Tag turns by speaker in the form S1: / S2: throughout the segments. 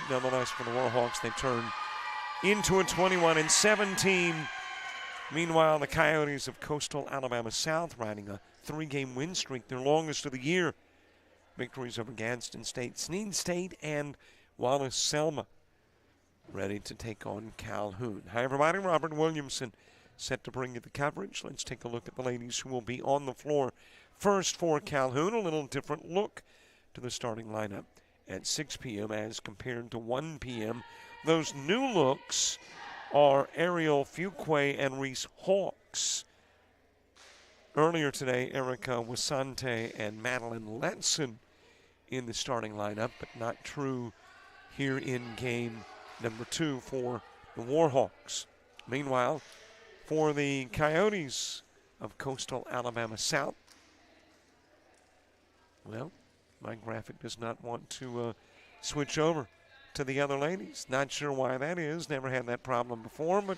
S1: nonetheless for the Warhawks. They turn into a 21-17. Meanwhile, the Coyotes of Coastal Alabama South riding a 3-game win streak, their longest of the year. Victories over Gadsden State, Sneed State, and Wallace-Selma. Ready to take on Calhoun. Hi, everybody. Robert Williamson set to bring you the coverage. Let's take a look at the ladies who will be on the floor. First for Calhoun, a little different look to the starting lineup at 6 p.m. as compared to 1 p.m. Those new looks are Ariel Fuquay and Reese Hawks. Earlier today, Erica Wasante and Madeline Letson in the starting lineup, but not true here in game number 2 for the Warhawks. Meanwhile, for the Coyotes of Coastal Alabama South, well, my graphic does not want to switch over to the other ladies. Not sure why that is. Never had that problem before, but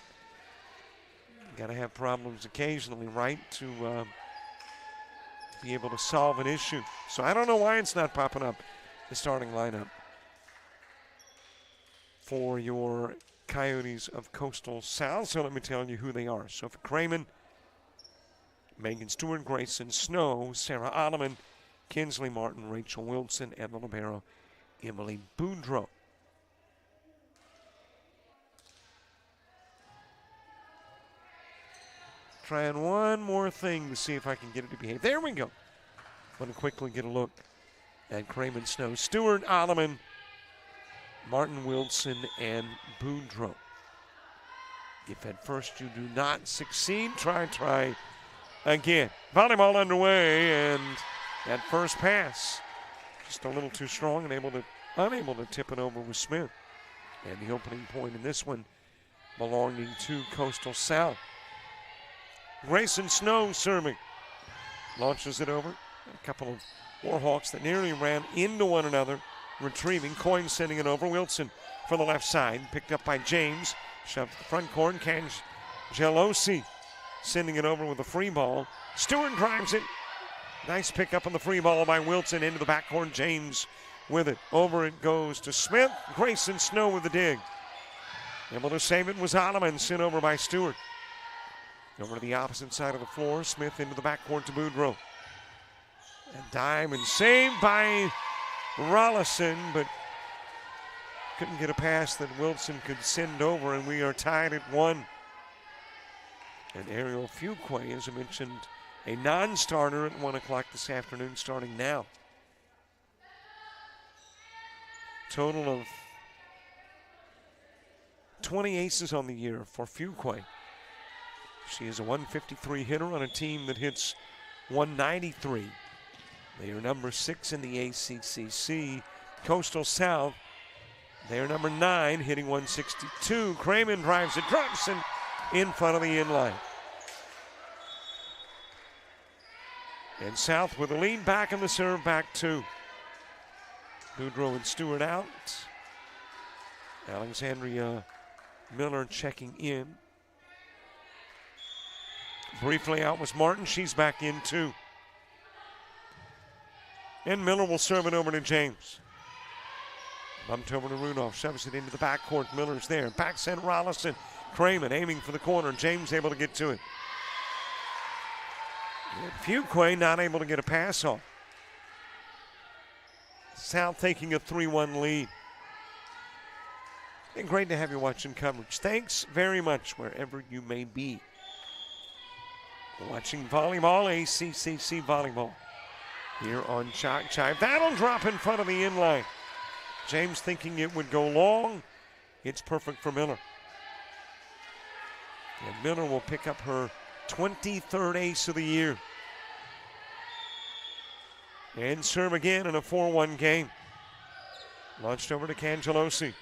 S1: got to have problems occasionally, right, to be able to solve an issue. So I don't know why it's not popping up, the starting lineup for your Coyotes of Coastal South. So let me tell you who they are. Sophie Craman, Megan Stewart, Grayson Snow, Sarah Ottoman, Kinsley Martin, Rachel Wilson, and the libero, Emily Boudreau. Trying one more thing to see if I can get it to behave. There we go. Want to quickly get a look at Craman, Snow, Stewart, Ottoman, Martin, Wilson, and Boudreau. If at first you do not succeed, try again. Volleyball underway, and that first pass just a little too strong and unable to tip it over with Smith. And the opening point in this one belonging to Coastal South. Grayson Snow serving. Launches it over. A couple of Warhawks that nearly ran into one another. Retrieving. Coyne sending it over. Wilson for the left side. Picked up by James. Shoved to the front court. Cangelosi sending it over with a free ball. Stewart drives it. Nice pickup on the free ball by Wilson into the backcourt. James with it. Over it goes to Smith. Grayson Snow with the dig. Able to save it was Ottoman. Sent over by Stewart. Over to the opposite side of the floor. Smith into the backcourt to Boudreau. A dive and save by Rollison, but couldn't get a pass that Wilson could send over, and we are tied at 1. And Ariel Fuquay, as I mentioned, a non-starter at 1 o'clock this afternoon, starting now. Total of 20 aces on the year for Fuquay. She is a 153 hitter on a team that hits 193. They are number 6 in the ACCC. Coastal South, they are number 9, hitting 162. Craman drives it, drops it in front of the inline. And South with the lead, back in the serve, back 2. Boudreau and Stewart out. Alexandria Miller checking in. Briefly out was Martin. She's back in too. And Miller will serve it over to James. Bumped over to Rudolph. Shoves it into the backcourt. Miller's there. Back sent Rollison. Craman aiming for the corner. James able to get to it. And Fuquay not able to get a pass off. South taking a 3-1 lead. It's been great to have you watching coverage. Thanks very much wherever you may be. Watching volleyball, ACCC Volleyball here on JockJive. That'll drop in front of the inline. James thinking it would go long. It's perfect for Miller. And Miller will pick up her 23rd ace of the year. And serve again in a 4-1 game. Launched over to Cangelosi.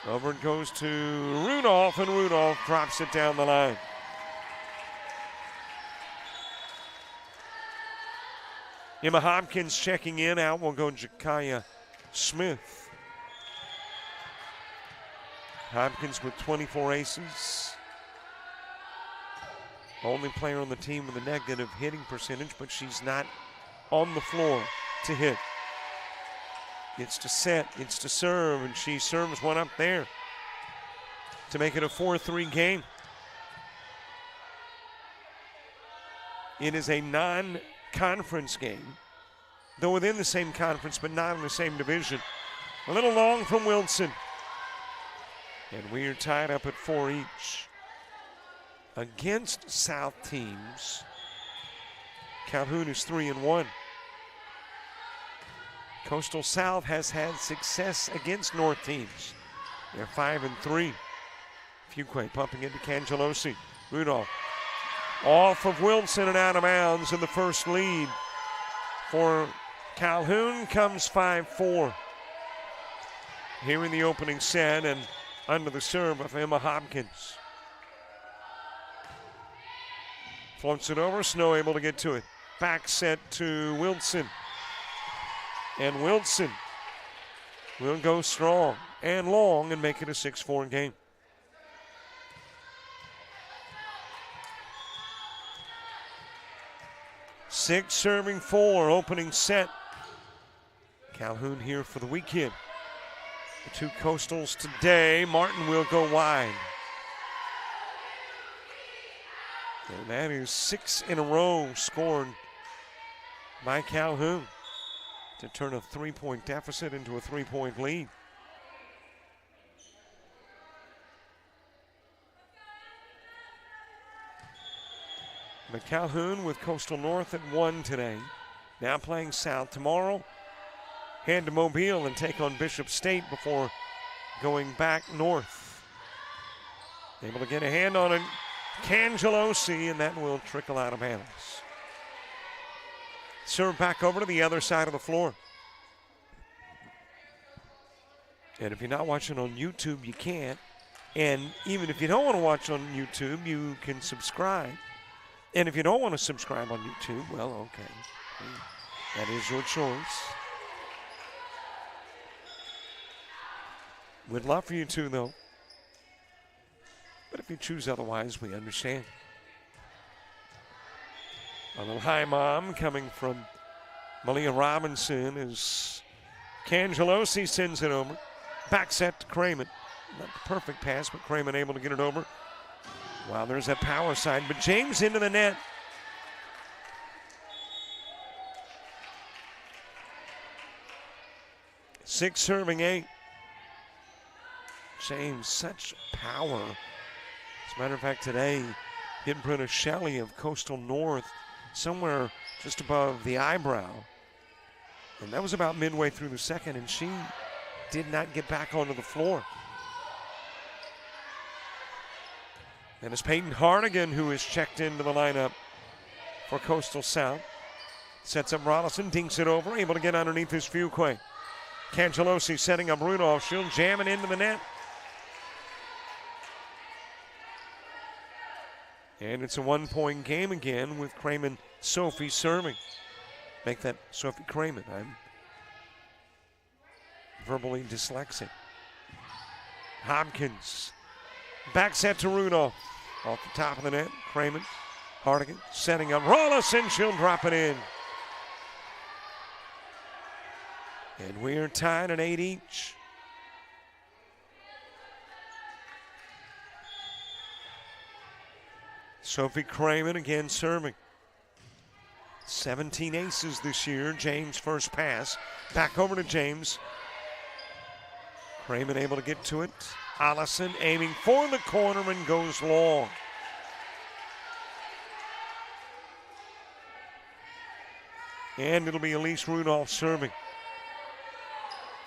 S1: Over it goes to Rudolph, and Rudolph drops it down the line. Emma Hopkins checking in. Out will go Jakaya Smith. Hopkins with 24 aces. Only player on the team with a negative hitting percentage, but she's not on the floor to hit. Gets to set, gets to serve, and she serves one up there to make it a 4-3 game. It is a non-conference game, though within the same conference but not in the same division. A little long from Wilson. And we are tied up at 4 each. Against South teams, Calhoun is 3-1. Coastal South has had success against North teams. They're 5-3. Fuquay pumping into Cangelosi. Rudolph off of Wilson and out of bounds, in the first lead for Calhoun comes 5-4. Here in the opening set and under the serve of Emma Hopkins. Floats it over, Snow able to get to it. Back set to Wilson. And Wilson will go strong and long and make it a 6-4 game. Six serving 4, opening set. Calhoun here for the weekend. The two Coastals today. Martin will go wide. And that is 6 in a row scored by Calhoun to turn a 3-point deficit into a 3-point lead. But Calhoun with Coastal North at 1 today. Now playing South. Tomorrow, head to Mobile and take on Bishop State before going back north. Able to get a hand on it. Cangelosi, and that will trickle out of bounds. Serve back over to the other side of the floor. And if you're not watching on YouTube, you can't. And even if you don't want to watch on YouTube, you can subscribe. And if you don't want to subscribe on YouTube, well, okay. That is your choice. We'd love for you to, though. But if you choose otherwise, we understand. A little high mom coming from Malia Robinson as Cangelosi sends it over. Back set to Cramen. Not the perfect pass, but Cramen able to get it over. Wow, there's that power side, but James into the net. Six serving 8. James, such power. As a matter of fact, today, hit Brenna Shelley of Coastal North somewhere just above the eyebrow. And that was about midway through the second, and she did not get back onto the floor. And it's Peyton Hardigan who is checked into the lineup for Coastal South. Sets up Rollison, dinks it over, able to get underneath his Fuquay. Cangelosi setting up Rudolph. She'll jam it into the net. And it's a 1-point game again with Cramen Sophie serving. Make that Sophie Cramen. I'm verbally dyslexic. Hopkins. Back set to Rudolph. Off the top of the net, Cramen. Hardigan setting up Rollison. She'll drop it in. And we are tied at 8 each. Sophie Cramen again serving. 17 aces this year. James first pass. Back over to James. Cramen able to get to it. Allison aiming for the corner and goes long. And it'll be Elise Rudolph serving.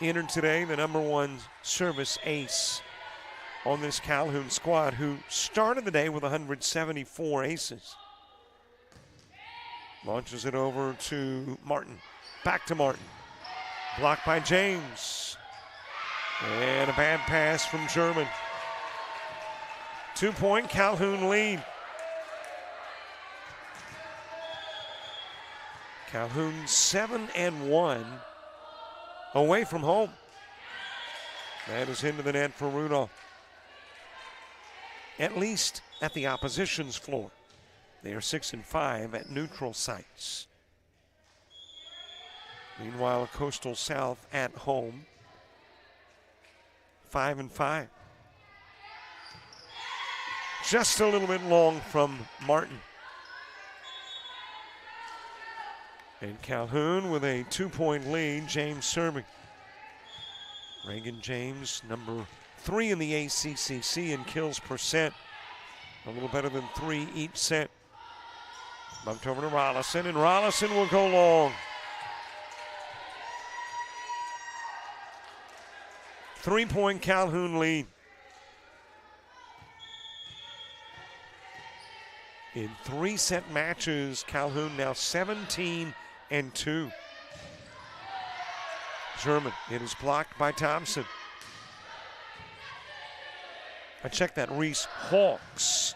S1: Entered today the #1 service ace on this Calhoun squad, who started the day with 174 aces. Launches it over to Martin. Back to Martin. Blocked by James. And a bad pass from German. 2-point Calhoun lead. Calhoun 7-1 away from home. That is into the net for Rudolph. At least at the opposition's floor. They are 6-5 at neutral sites. Meanwhile, Coastal South at home, 5-5. Just a little bit long from Martin. And Calhoun with a 2-point lead, James serving. Reagan James, number 3 in the ACCC in kills per set. A little better than 3 each set. Bumped over to Rollison, and Rollison will go long. 3-point Calhoun lead. In 3-set matches, Calhoun now 17-2. German, it is blocked by Thompson. I checked that. Reese Hawks.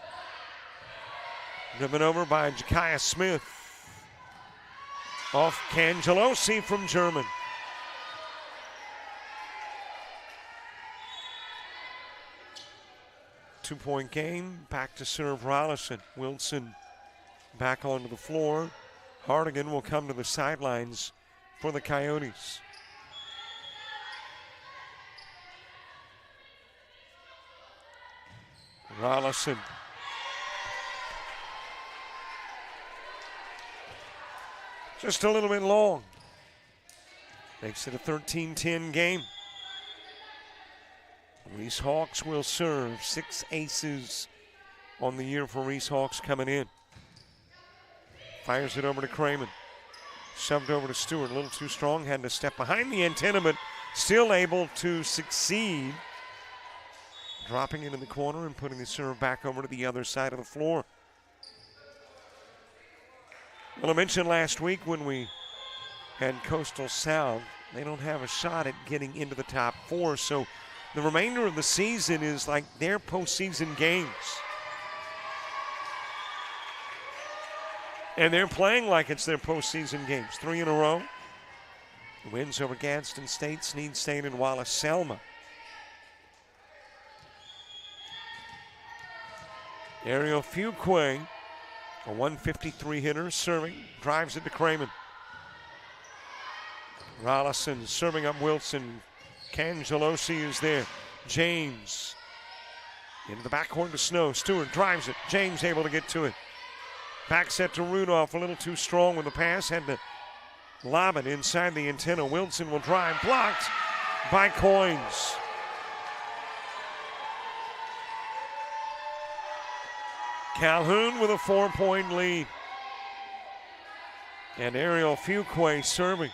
S1: Driven over by Jakiah Smith. Off Cangelosi from German. Two-point game. Back to serve Rollison. Wilson back onto the floor. Hardigan will come to the sidelines for the Coyotes. Rollison. Just a little bit long. Makes it a 13-10 game. Reese Hawks will serve. 6 aces on the year for Reese Hawks coming in. Fires it over to Cramen. Shoved over to Stewart. A little too strong. Had to step behind the antenna, but still able to succeed. Dropping it in the corner and putting the serve back over to the other side of the floor. Well, I mentioned last week when we had Coastal South, they don't have a shot at getting into the top 4, so the remainder of the season is like their postseason games. And they're playing like it's their postseason games. 3 in a row. Wins over Gadsden State, Snead State, and Wallace-Selma. Ariel Fuqua, a 153 hitter, serving, drives it to Cramen. Rollison serving up Wilson. Cangelosi is there. James into the backcourt to Snow. Stewart drives it. James able to get to it. Back set to Rudolph, a little too strong with the pass. Had to lob it inside the antenna. Wilson will drive, blocked by Coins. Calhoun with a 4-point lead. And Ariel Fuqua serving.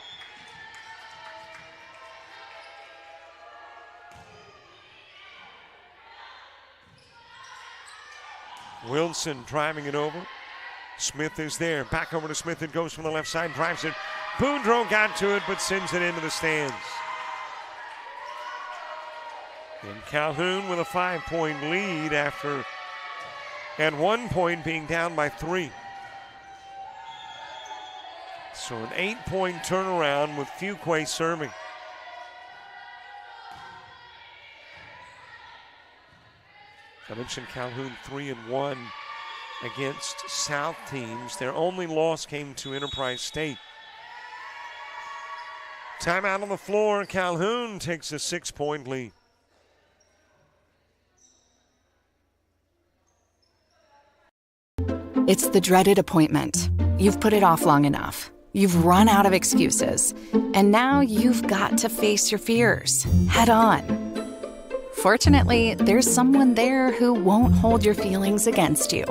S1: Wilson driving it over. Smith is there. Back over to Smith. It goes from the left side. Drives it. Boudreaux got to it, but sends it into the stands. And Calhoun with a 5-point lead after at 1 point being down by 3. So an 8-point turnaround with Fuqua serving. I mentioned Calhoun 3-1 against South teams. Their only loss came to Enterprise State. Timeout on the floor. Calhoun takes a 6-point lead.
S2: It's the dreaded appointment. You've put it off long enough. You've run out of excuses. And now you've got to face your fears head on. Fortunately, there's someone there who won't hold your feelings against you.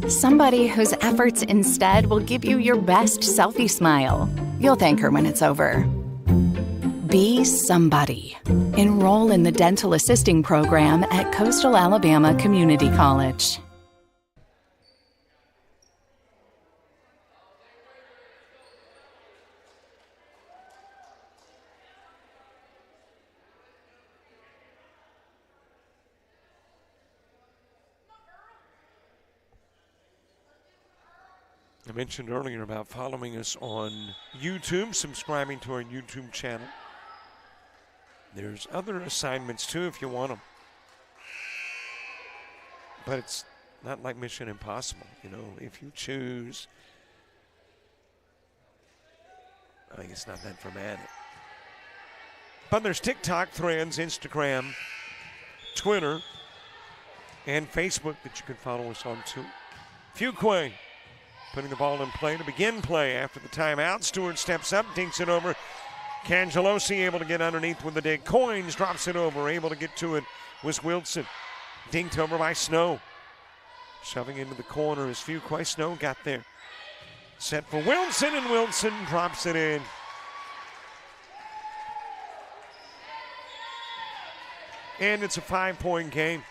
S2: Somebody whose efforts instead will give you your best selfie smile. You'll thank her when it's over. Be somebody. Enroll in the Dental Assisting Program at Coastal Alabama Community College.
S1: I mentioned earlier about following us on YouTube, subscribing to our YouTube channel. There's other assignments too if you want them. But it's not like Mission Impossible, you know. If you choose I think it's not that dramatic. But there's TikTok, Threads, Instagram, Twitter, and Facebook that you can follow us on too. Fuquay putting the ball in play to begin play after the timeout. Stewart steps up, dinks it over. Cangelosi able to get underneath with the dig. Coins drops it over. Able to get to it was Wilson. Dinked over by Snow. Shoving into the corner as Fuquay. Snow got there. Set for Wilson, and Wilson drops it in. And it's a 5-point game.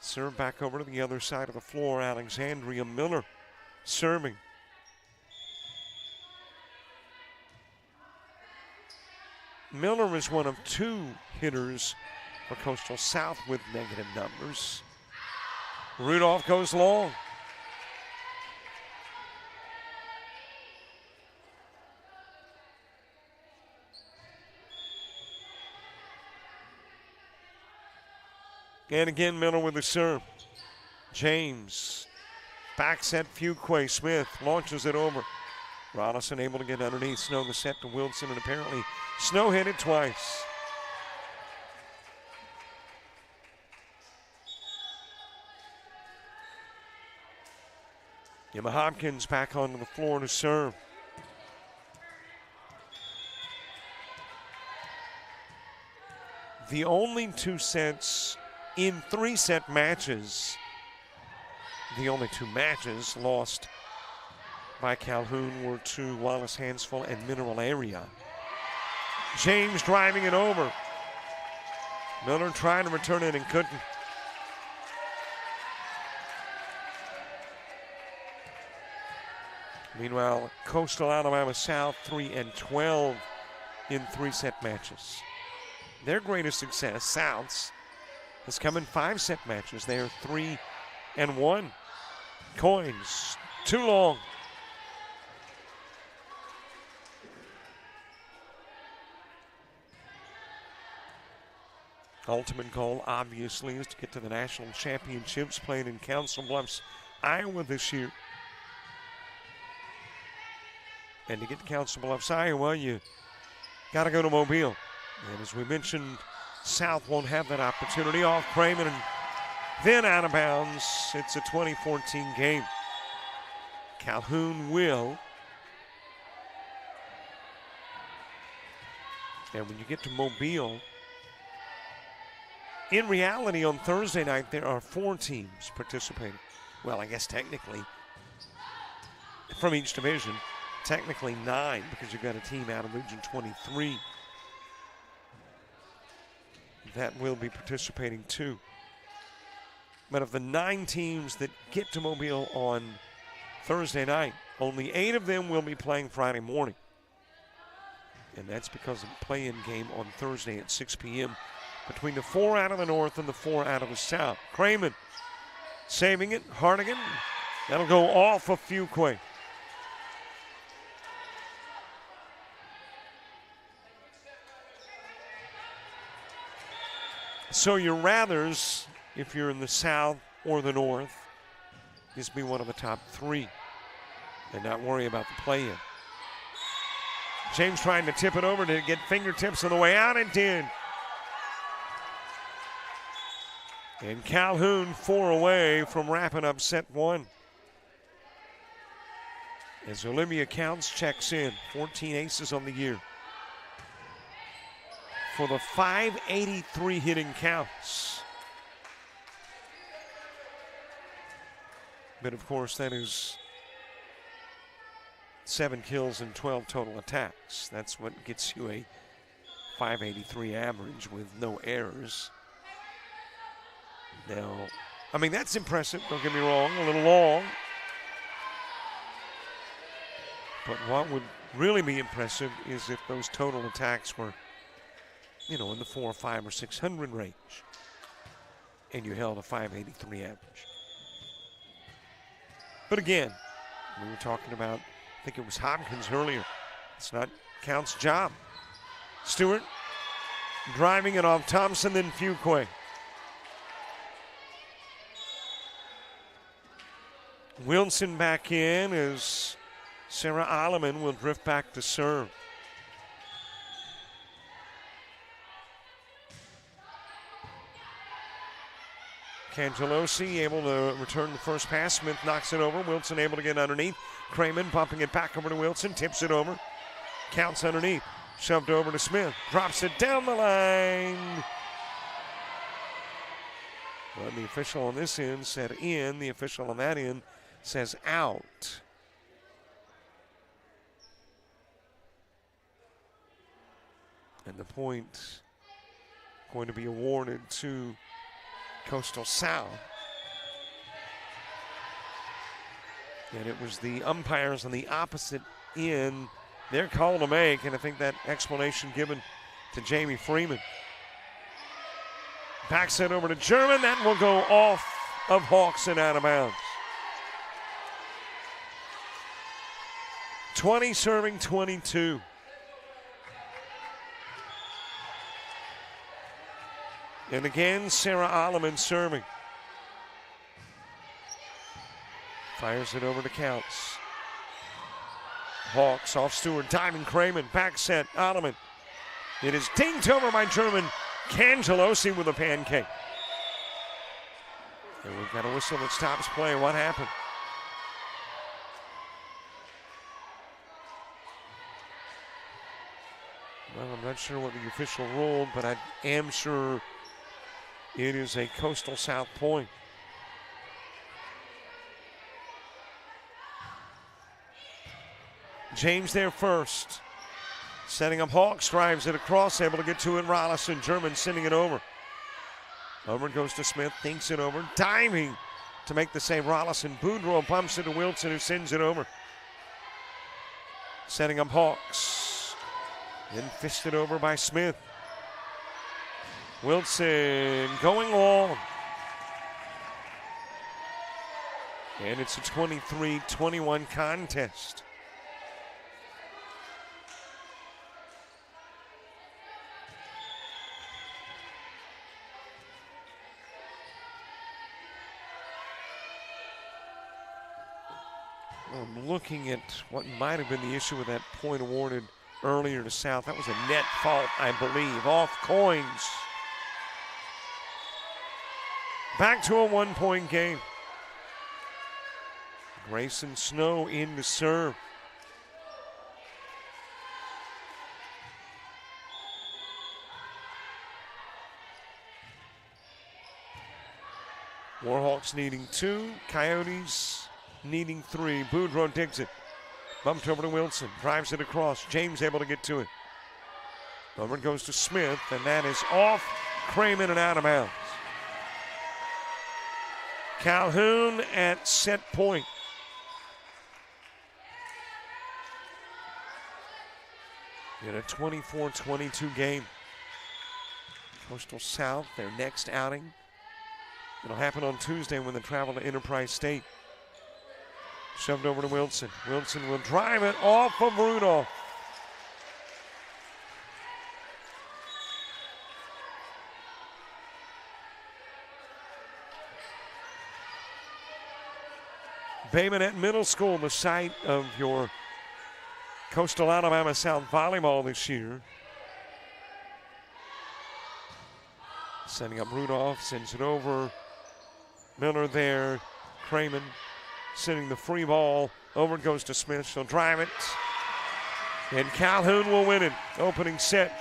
S1: Serve back over to the other side of the floor. Alexandria Miller serving. Miller is one of 2 hitters for Coastal South with negative numbers. Rudolph goes long. And again, Miller with the serve. James backs at Fuquay. Smith launches it over. Rollison able to get underneath. Snow the set to Wilson, and apparently Snow hit it twice. Emma Hopkins back onto the floor to serve. The only 2 sets in 3-set matches, the only 2 matches lost by Calhoun were to Wallace Hansville and Mineral Area. James driving it over. Miller trying to return it and couldn't. Meanwhile, Coastal Alabama South 3-12 in 3-set matches. Their greatest success, South's, has come in 5-set matches. They are 3-1. Coins, too long. Ultimate goal, obviously, is to get to the national championships played in Council Bluffs, Iowa this year. And to get to Council Bluffs, Iowa, you got to go to Mobile. And as we mentioned, South won't have that opportunity. Off Cramen and then out of bounds. It's a 2014 game. Calhoun will. And when you get to Mobile, in reality on Thursday night, there are 4 teams participating. Well, I guess technically from each division, technically 9 because you've got a team out of Region 23 that will be participating too. But of the 9 teams that get to Mobile on Thursday night, only 8 of them will be playing Friday morning. And that's because of the play-in game on Thursday at 6 p.m. between the 4 out of the north and the 4 out of the south. Cramen saving it. Hardigan. That'll go off of Fuquay. So your rathers, if you're in the south or the north, is be one of the top 3 and not worry about the play-in. James trying to tip it over to get fingertips on the way out. It did. And Calhoun 4 away from wrapping up set 1. As Olivia Counts checks in, 14 aces on the year. For the .583 hitting Counts. But of course, that is 7 kills and 12 total attacks. That's what gets you a .583 average with no errors. Now, I mean, that's impressive, don't get me wrong, a little long. But what would really be impressive is if those total attacks were, you know, in the 400, 500, or 600 range, and you held a .583 average. But again, we were talking about, I think it was Hopkins earlier. It's not Count's job. Stewart driving it off Thompson, then Fuquay. Wilson back in as Sarah Alleman will drift back to serve. Cangelosi able to return the first pass. Smith knocks it over. Wilson able to get underneath. Cramen bumping it back over to Wilson. Tips it over. Counts underneath. Shoved over to Smith. Drops it down the line. Well, the official on this end said in. The official on that end says out. And the point going to be awarded to Coastal South. And it was the umpires on the opposite end, their call to make, and I think that explanation given to Jamie Freeman. Backs it over to German. That will go off of Hawks and out of bounds. 20 serving 22. And again, Sarah Alleman serving. Fires it over to Counts. Hawks off Stewart, diving Cramen, back set, Alleman. It is dinged over by German. Cangelosi with a pancake. And we've got a whistle that stops play. What happened? Well, I'm not sure what the official ruled, but I am sure it is a Coastal South point. James there first. Setting up Hawks, drives it across, able to get to it. Rollison, German sending it over. Over goes to Smith, thinks it over. Diving to make the save. Rollison, Boudreau bumps it to Wilson, who sends it over. Setting up Hawks. Then fisted over by Smith. Wilson going long. And it's a 23-21 contest. I'm looking at what might have been the issue with that point awarded earlier to South. That was a net fault, I believe. Off Coins. Back to a 1-point game. Grayson Snow in to serve. Warhawks needing 2. Coyotes needing 3. Boudreau digs it. Bumped over to Wilson. Drives it across. James able to get to it. Over it goes to Smith, and that is off Cramen and out of bounds. Calhoun at set point. In a 24-22 game. Coastal South, their next outing. It'll happen on Tuesday when they travel to Enterprise State. Shoved over to Wilson. Wilson will drive it off of Rudolph. Bay Minette Middle School, the site of your Coastal Alabama South volleyball this year. Setting up Rudolph, sends it over. Miller there, Cramen sending the free ball. Over it goes to Smith. She'll drive it. And Calhoun will win it. Opening set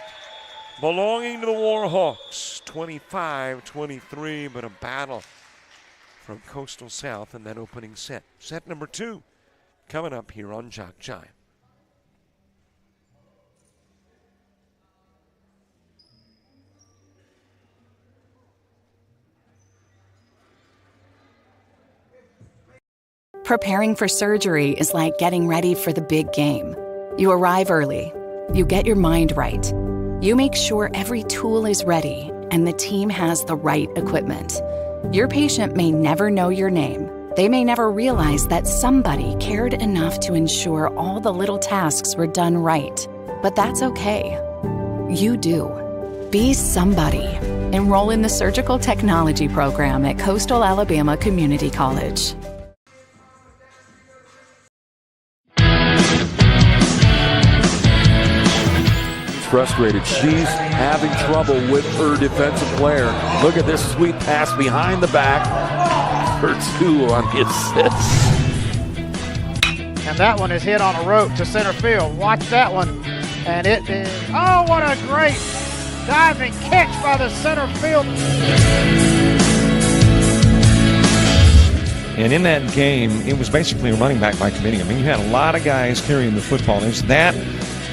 S1: belonging to the Warhawks. 25-23, but a battle from Coastal South in that opening set. Set number 2 coming up here on JockJive.
S2: Preparing for surgery is like getting ready for the big game. You arrive early. You get your mind right. You make sure every tool is ready and the team has the right equipment. Your patient may never know your name. They may never realize that somebody cared enough to ensure all the little tasks were done right. But that's okay. You do. Be somebody. Enroll in the Surgical Technology program at Coastal Alabama Community College.
S3: frustrated. She's having trouble with her defensive player. Look at this sweet pass behind the back for 2 on the assist.
S4: And that one is hit on a rope to center field. Watch that one. And it is, oh, what a great diving catch by the center field.
S5: And in that game, it was basically a running back by committee. I mean, you had a lot of guys carrying the football. Is that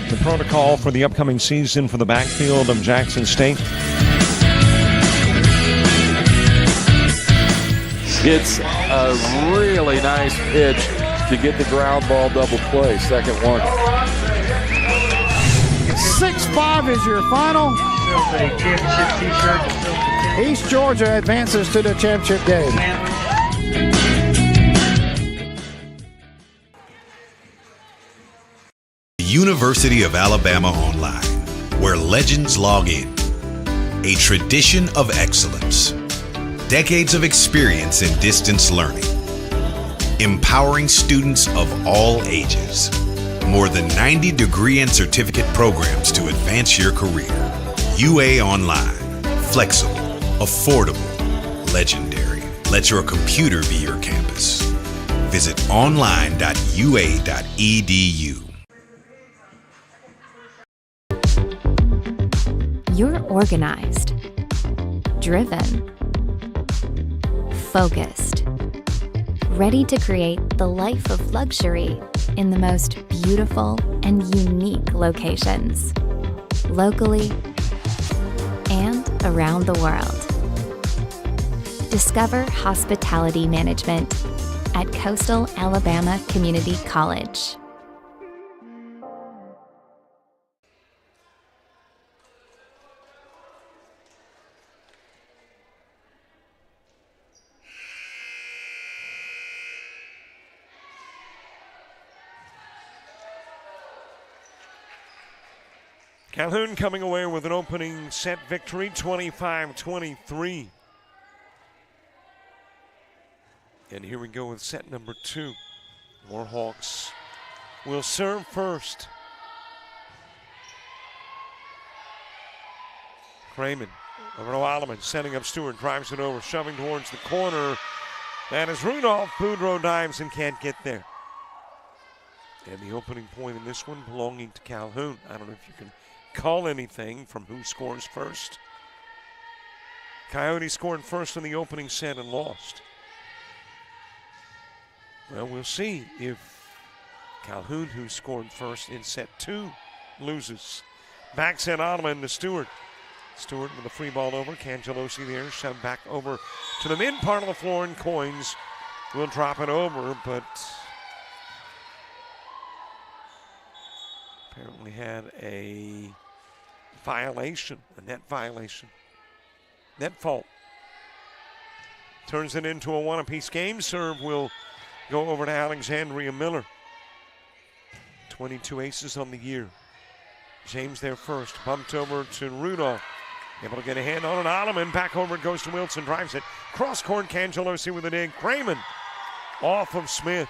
S5: the protocol for the upcoming season for the backfield of Jackson State?
S3: It's a really nice pitch to get the ground ball double play. Second one.
S4: 6-5 is your final. East Georgia advances to the championship game.
S6: University of Alabama Online, where legends log in. A tradition of excellence. Decades of experience in distance learning. Empowering students of all ages. More than 90 degree and certificate programs to advance your career. UA Online. Flexible, affordable, legendary. Let your computer be your campus. Visit online.ua.edu.
S7: You're organized, driven, focused, ready to create the life of luxury in the most beautiful and unique locations, locally and around the world. Discover hospitality management at Coastal Alabama Community College.
S1: Calhoun coming away with an opening set victory, 25-23. And here we go with set number 2. Warhawks will serve first. Cramen over to Alleman, setting up Stewart, drives it over, shoving towards the corner. That is Rudolph. Boudreaux dives and can't get there. And the opening point in this one belonging to Calhoun. I don't know if you can call anything from who scores first. Coyotes scored first in the opening set and lost. Well, we'll see if Calhoun, who scored first in set 2, loses. Back set Ottoman to Stewart. Stewart with a free ball over. Cangelosi there, shoved back over to the mid part of the floor, and Coins will drop it over, but apparently had a violation, a net violation. Net fault. Turns it into a one-apiece game. Serve will go over to Alexandria Miller. 22 aces on the year. James there first. Bumped over to Rudolph. Able to get a hand on an Ottoman. Back over it goes to Wilson. Drives it. Cross court. Cangelosi with a dig. Cramen off of Smith.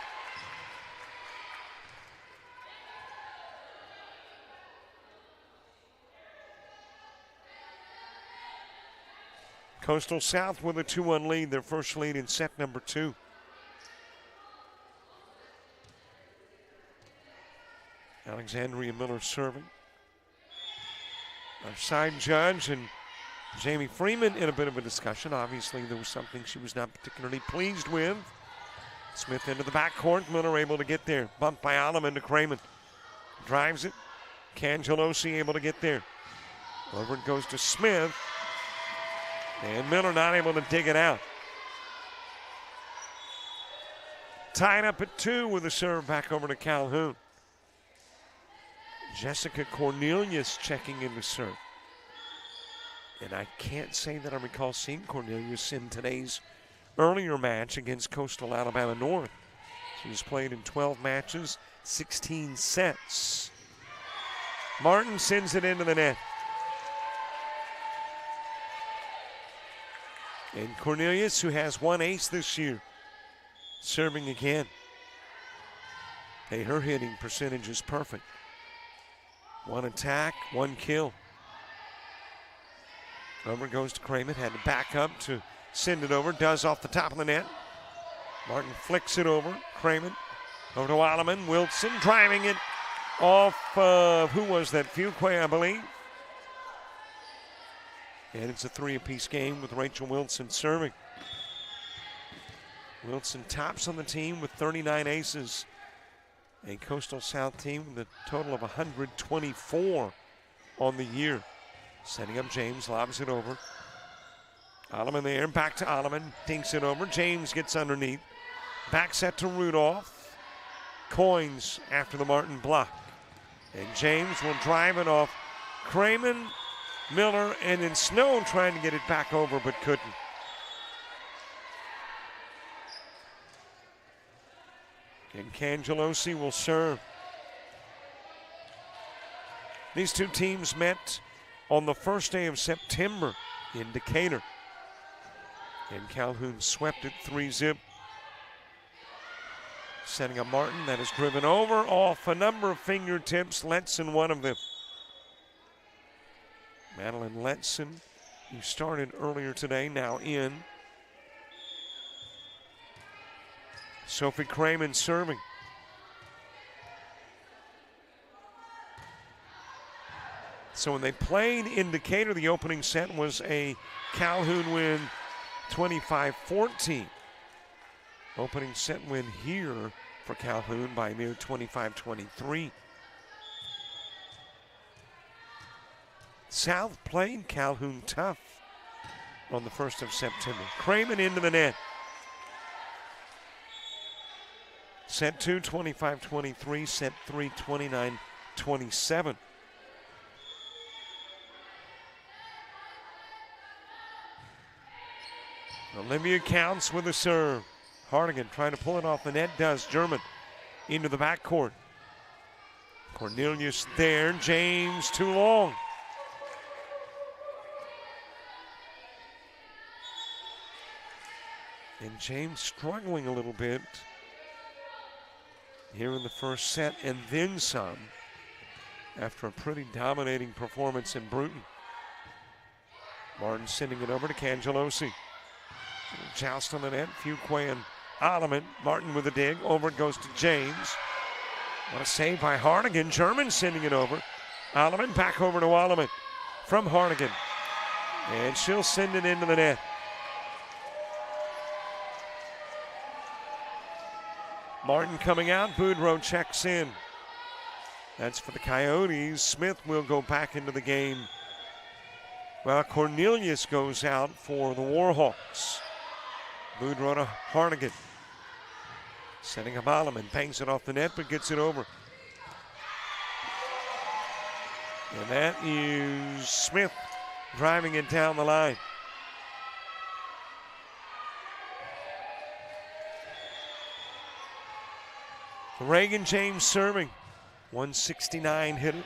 S1: Coastal South with a 2-1 lead, their first lead in set number 2. Alexandria Miller serving. Our side judge and Jamie Freeman in a bit of a discussion. Obviously, there was something she was not particularly pleased with. Smith into the backcourt. Miller able to get there. Bumped by Alleman to Cramen. Drives it. Cangelosi able to get there. Over it goes to Smith. And Miller not able to dig it out. Tied up at 2 with a serve back over to Calhoun. Jessica Cornelius checking in the serve. And I can't say that I recall seeing Cornelius in today's earlier match against Coastal Alabama North. She's played in 12 matches, 16 sets. Martin sends it into the net. And Cornelius, who has 1 ace this year, serving again. Hey, her hitting percentage is perfect. One attack, one kill. Over goes to Cramen. Had to back up to send it over. Does off the top of the net. Martin flicks it over. Cramen over to Alleman. Wilson driving it off of, who was that? Fuqua, I believe. And it's a 3-apiece game with Rachel Wilson serving. Wilson tops on the team with 39 aces. A Coastal South team with a total of 124 on the year. Setting up James, lobs it over. Alleman there, back to Alleman, dinks it over. James gets underneath. Back set to Rudolph. Coins after the Martin block. And James will drive it off. Cramen, Miller, and then Snow trying to get it back over, but couldn't. And Cangelosi will serve. These two teams met on the first day of September in Decatur. And Calhoun swept it 3-zip. Setting up Martin, that is driven over off a number of fingertips. Letson, one of them. Madeline Letson, who started earlier today, now in. Sophie Cramen serving. So when they played in Decatur, the opening set was a Calhoun win 25-14. Opening set win here for Calhoun by a mere 25-23. South played Calhoun tough on the 1st of September. Cramen into the net. Set 2, 25-23. Set 3, 29-27. Olivia Counts with a serve. Hardigan trying to pull it off the net, does. German into the backcourt. Cornelius there, James too long. And James struggling a little bit here in the first set, and then some after a pretty dominating performance in Bruton. Martin sending it over to Cangelosi. Joust on the net, Fuqua and Alleman. Martin with a dig, over it goes to James. What a save by Hardigan. German sending it over. Alleman back over to Alleman from Hardigan. And she'll send it into the net. Martin coming out, Boudreaux checks in. That's for the Coyotes. Smith will go back into the game. Well, Cornelius goes out for the Warhawks. Boudreaux to Hardigan. Setting up Alleman, bangs it off the net, but gets it over. And that is Smith driving it down the line. Reagan James serving. 169 hit it.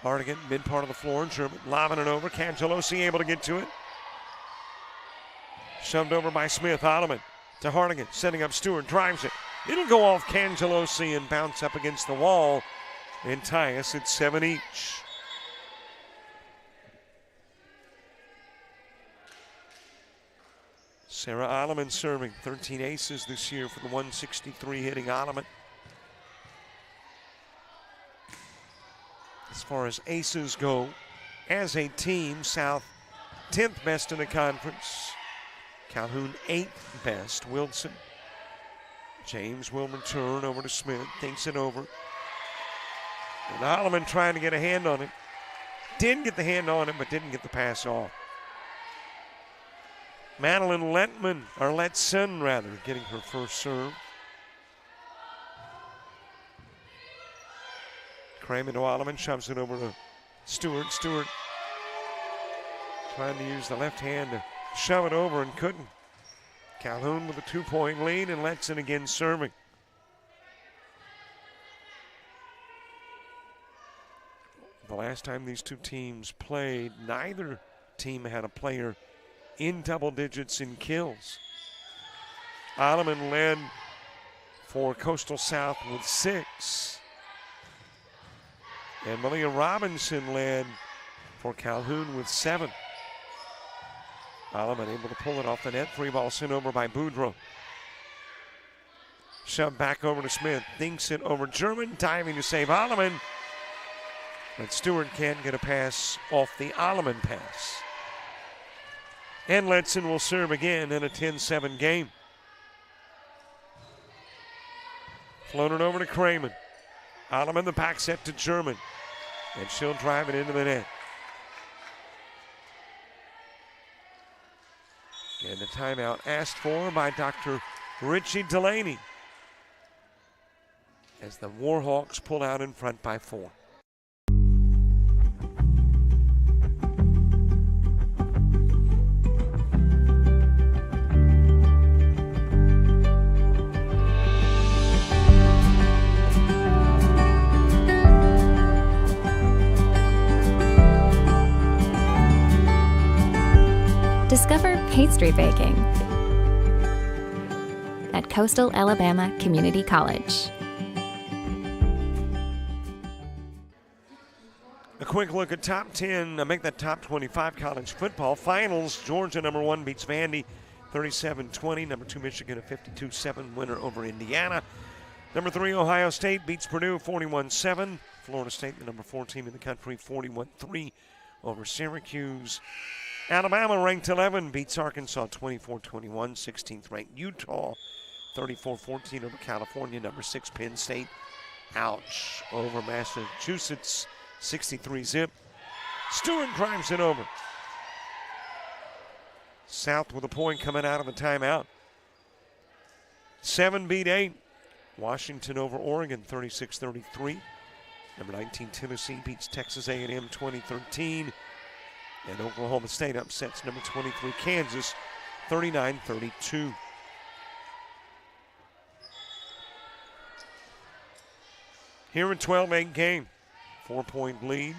S1: Hardigan, mid part of the floor, German lobbing it over. Cangelosi able to get to it. Shoved over by Smith. Alleman to Hardigan, setting up Stewart, drives it. It'll go off Cangelosi and bounce up against the wall and tie us at 7 each. Sarah Alleman serving. 13 aces this year for the 163 hitting Alleman. As far as aces go, as a team, South 10th best in the conference. Calhoun 8th best. Wilson. James will return over to Smith. Thinks it over. And Alleman trying to get a hand on it. Did get the hand on it, but didn't get the pass off. Madeline Letson, getting her first serve. Cramen to Alleman, shoves it over to Stewart. Stewart trying to use the left hand to shove it over and couldn't. Calhoun with a 2-point lead, and Letson again serving. The last time these two teams played, neither team had a player in double digits in kills. Alleman led for Coastal South with 6. And Malia Robinson led for Calhoun with 7. Alleman able to pull it off the net. Free ball sent over by Boudreaux. Shoved back over to Smith. Dinks it over German. Diving to save Alleman. But Stewart can't get a pass off the Alleman pass. And Letson will serve again in a 10-7 game. Floated over to Cramen. Alleman the back set to German. And she'll drive it into the net. And the timeout asked for by Dr. Richie Delaney as the Warhawks pull out in front by 4.
S7: Discover pastry baking at Coastal Alabama Community College.
S1: A quick look at top 10, make that top 25 college football finals. Georgia, number 1, beats Vandy 37-20. Number 2, Michigan, a 52-7 winner over Indiana. Number 3, Ohio State beats Purdue 41-7. Florida State, the number 4 team in the country, 41-3 over Syracuse. Alabama, ranked 11, beats Arkansas 24-21. 16th ranked Utah 34-14 over California. Number 6, Penn State, ouch, over Massachusetts 63-zip. Stewart drives it over. South with a point coming out of the timeout. 7 beat 8. Washington over Oregon 36-33. Number 19, Tennessee beats Texas A&M 20-13. And Oklahoma State upsets number 23, Kansas, 39-32. Here in 12-8 game, 4-point lead.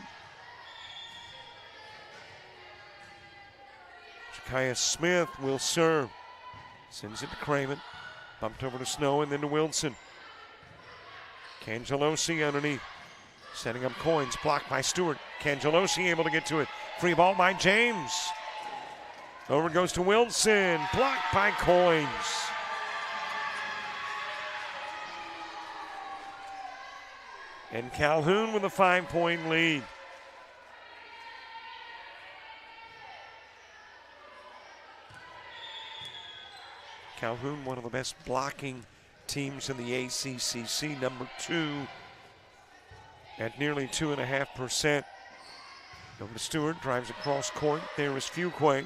S1: Jakaya Smith will serve. Sends it to Cramen. Bumped over to Snow and then to Wilson. Cangelosi underneath. Setting up Coins, blocked by Stewart. Cangelosi able to get to it. Free ball by James. Over goes to Wilson, blocked by Coins. And Calhoun with a 5-point lead. Calhoun, one of the best blocking teams in the ACCC, number 2 at nearly 2.5%. Over to Stewart, drives across court. There is Fuquay.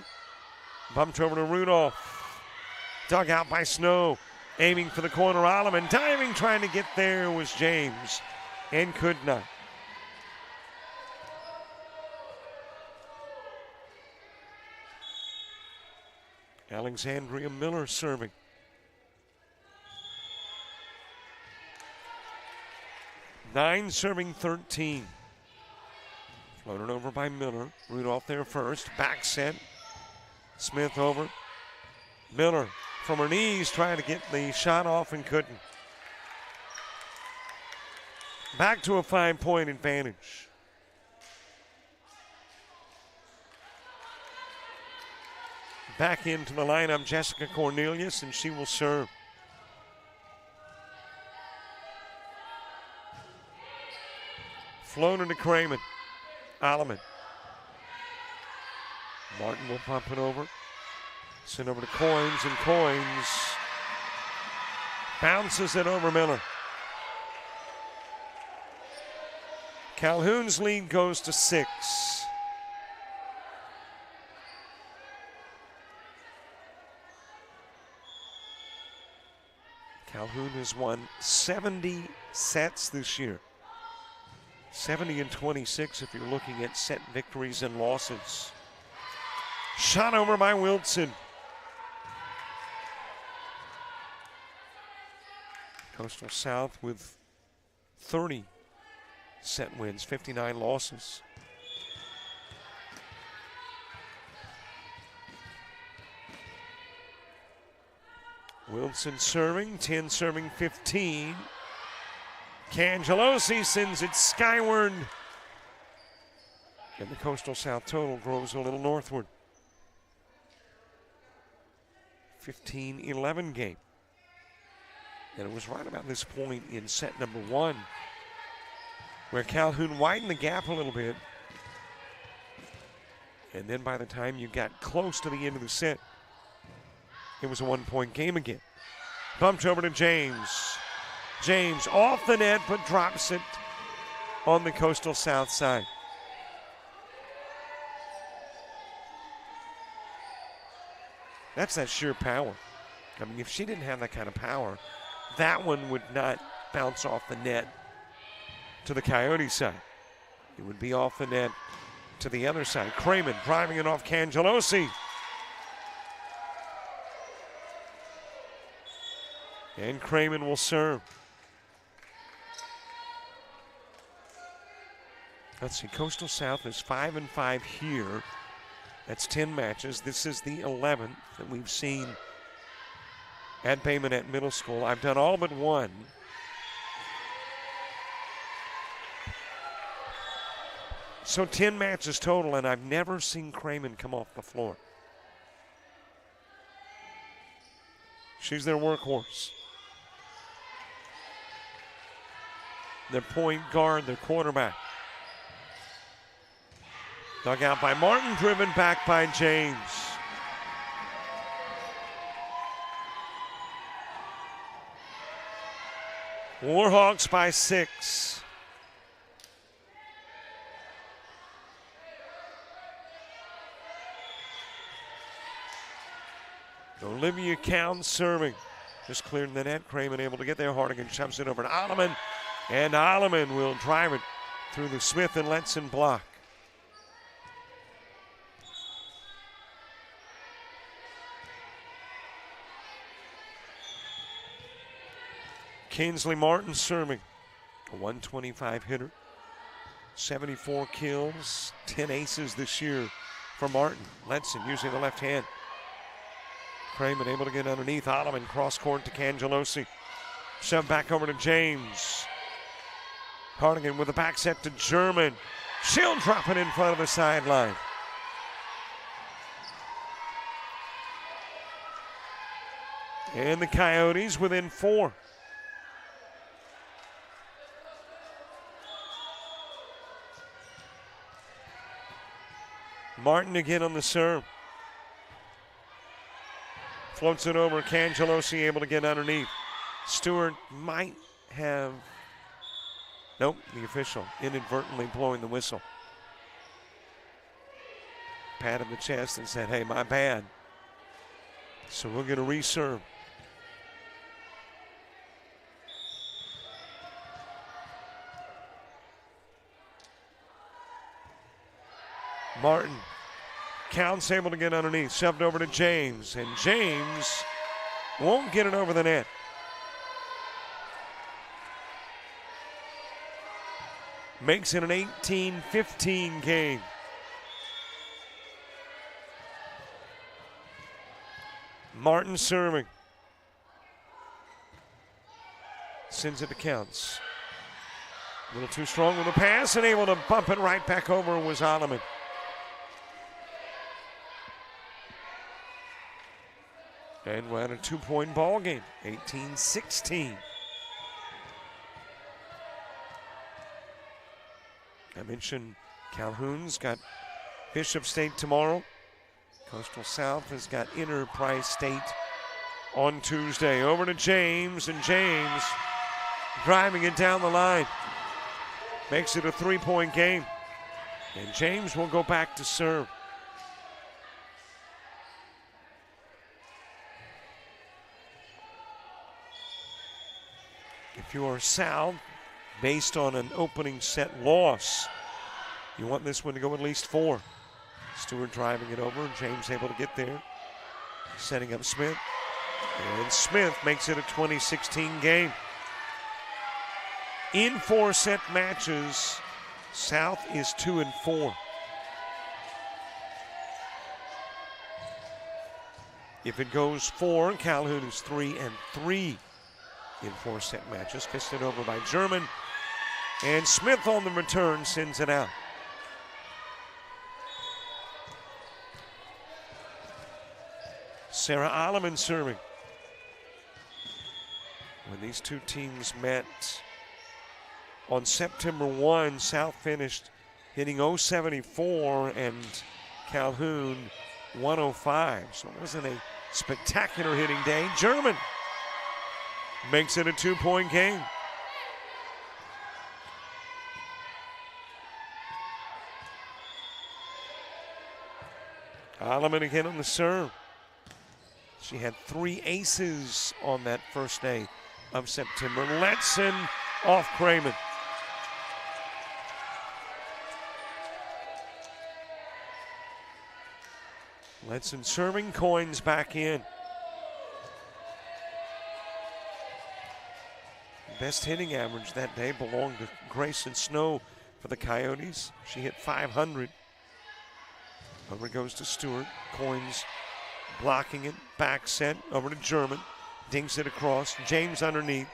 S1: Bumped over to Rudolph. Dug out by Snow. Aiming for the corner, Alleman. Diving, trying to get there was James. And could not. Alexandria Miller serving. Nine serving 13. Floated over by Miller. Rudolph there first. Back set. Smith over. Miller from her knees trying to get the shot off and couldn't. Back to a 5-point advantage. Back into the lineup, Jessica Cornelius, and she will serve. Floater to Cramen. Alleman. Martin will pump it over. Send over to Coins, and Coins bounces it over Miller. Calhoun's lead goes to 6. Calhoun has won 70 sets this year. 70-26 if you're looking at set victories and losses. Shot over by Wilson. Coastal South with 30 set wins, 59 losses. Wilson serving, 10 serving 15. Cangelosi sends it skyward And the Coastal South total grows a little northward. 15-11 game. And it was right about this point in set number 1 where Calhoun widened the gap a little bit. And then by the time you got close to the end of the set, it was a 1-point game again. Bumped over to James. James off the net, but drops it on the Coastal South side. That's that sheer power. I mean, if she didn't have that kind of power, that one would not bounce off the net to the Coyote side. It would be off the net to the other side. Cramen driving it off Cangelosi. And Cramen will serve. Let's see, Coastal South is 5-5 here. That's 10 matches. This is the 11th that we've seen at Bay Minette Middle School. I've done all but one. So 10 matches total, and I've never seen Cramen come off the floor. She's their workhorse. Their point guard, their quarterback. Dug out by Martin, driven back by James. Warhawks by 6. Olivia Cowan serving. Just cleared the net. Cramen able to get there. Hardigan shoves it over to Alleman. And Alleman will drive it through the Smith and Letson block. Kinsley Martin serving. A 125 hitter. 74 kills. 10 aces this year for Martin. Letson using the left hand. Cramen able to get underneath. Alleman cross court to Cangelosi. Shoved back over to James. Hardigan with a back set to German. She'll drop it in front of the sideline. And the Coyotes within 4. Martin again on the serve. Floats it over. Cangelosi able to get underneath. Stewart might have... Nope, the official inadvertently blowing the whistle. Patted the chest and said, hey, my bad. So we'll get a reserve. Martin. Counts able to get underneath. Shoved over to James. And James won't get it over the net. Makes it an 18-15 game. Martin serving. Sends it to Counts. A little too strong with the pass and able to bump it right back over was Alleman. And we're at a 2-point ball game, 18-16. I mentioned Calhoun's got Bishop State tomorrow. Coastal South has got Enterprise State on Tuesday. Over to James, and James driving it down the line. Makes it a 3-point game. And James will go back to serve. If you are South, based on an opening set loss, you want this one to go at least 4. Stewart driving it over. James able to get there. Setting up Smith. And Smith makes it a 20-16 game. In 4-set matches, South is 2-4. If it goes 4, Calhoun is 3-3 in 4-set matches. Fisted over by German. And Smith on the return sends it out. Sarah Alleman serving. When these two teams met on September 1, South finished hitting .074 and Calhoun 105. So it wasn't a spectacular hitting day. German makes it a 2-point game. Alleman again on the serve. She had 3 aces on that first day of September. Letson off Cramen. Letson serving, Coins back in. Best hitting average that day belonged to Grayson Snow for the Coyotes. She hit .500. Over it goes to Stewart. Coins blocking it. Back set over to German. Dinks it across. James underneath.